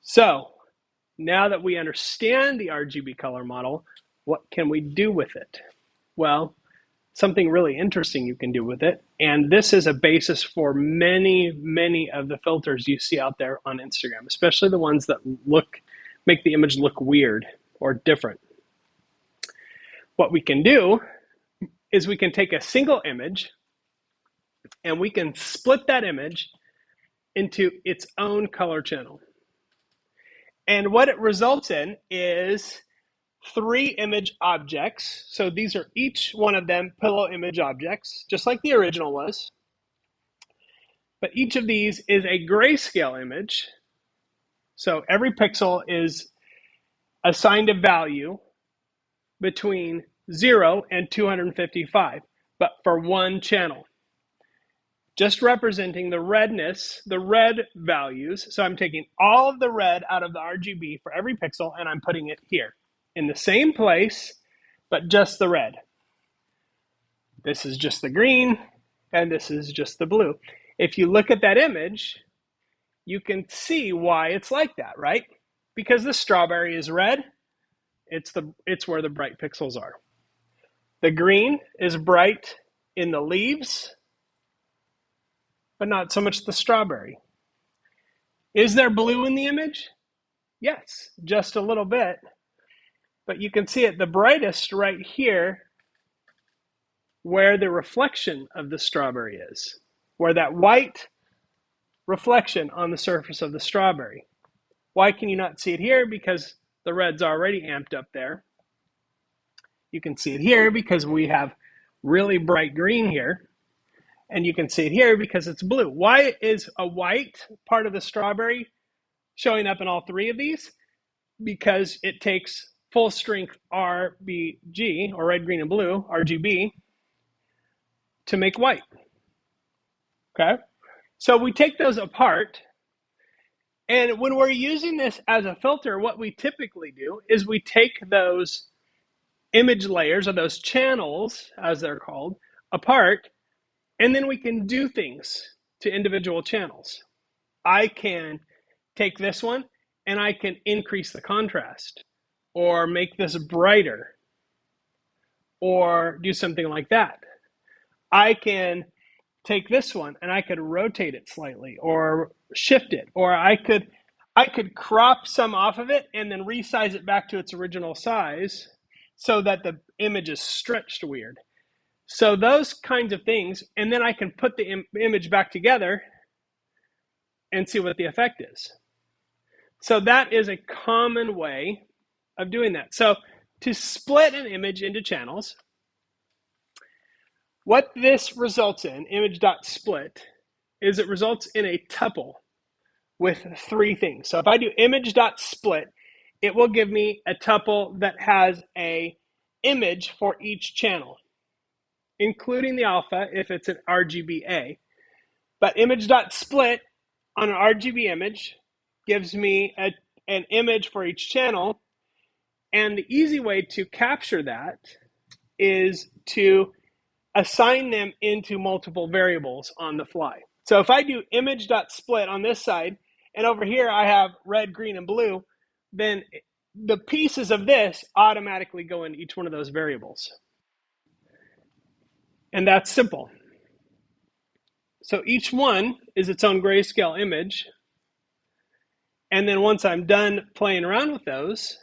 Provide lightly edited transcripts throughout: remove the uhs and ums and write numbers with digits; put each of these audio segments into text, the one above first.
So now that we understand the RGB color model, what can we do with it? Well, something really interesting you can do with it. And this is a basis for many of the filters you see out there on Instagram, especially the ones that make the image look weird or different. What we can do is we can take a single image and we can split that image into its own color channel. And what it results in is 3 image objects. So these are each one of them pillow image objects, just like the original was. But each of these is a grayscale image. So every pixel is assigned a value between 0 and 255, but for one channel. Just representing the redness, the red values. So I'm taking all of the red out of the RGB for every pixel and I'm putting it here in the same place, but just the red. This is just the green and this is just the blue. If you look at that image, you can see why it's like that, right? Because the strawberry is red, it's where the bright pixels are. The green is bright in the leaves, but not so much the strawberry. Is there blue in the image? Yes, just a little bit. But you can see it the brightest right here where the reflection of the strawberry is, where that white reflection on the surface of the strawberry. Why can you not see it here? Because the red's already amped up there. You can see it here because we have really bright green here. And you can see it here because it's blue. Why is a white part of the strawberry showing up in all 3 of these? Because it takes full strength RBG, or red, green, and blue, RGB, to make white. Okay? So we take those apart, and when we're using this as a filter, what we typically do is we take those image layers, or those channels, as they're called, apart, and then we can do things to individual channels. I can take this one and I can increase the contrast or make this brighter or do something like that. I can take this one and I could rotate it slightly or shift it, or I could crop some off of it and then resize it back to its original size so that the image is stretched weird. So those kinds of things, and then I can put the image back together and see what the effect is. So that is a common way of doing that. So to split an image into channels, what this results in, image.split, is it results in a tuple with 3 things. So if I do image.split, it will give me a tuple that has a image for each channel, including the alpha if it's an RGBA. But image.split on an RGB image gives me an image for each channel. And the easy way to capture that is to assign them into multiple variables on the fly. So if I do image.split on this side, and over here I have red, green, and blue, then the pieces of this automatically go in each one of those variables. And that's simple. So each one is its own grayscale image. And then once I'm done playing around with those,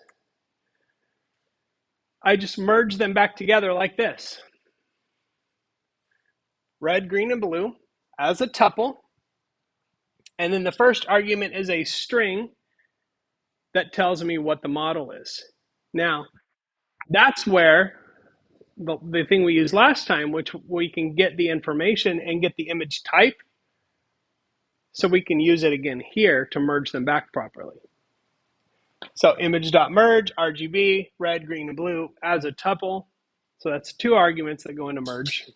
I just merge them back together like this. Red, green, and blue as a tuple. And then the first argument is a string that tells me what the model is. Now, that's where the thing we used last time, which we can get the information and get the image type, so we can use it again here to merge them back properly. So image.merge, RGB, red, green, and blue as a tuple. So that's 2 arguments that go into merge.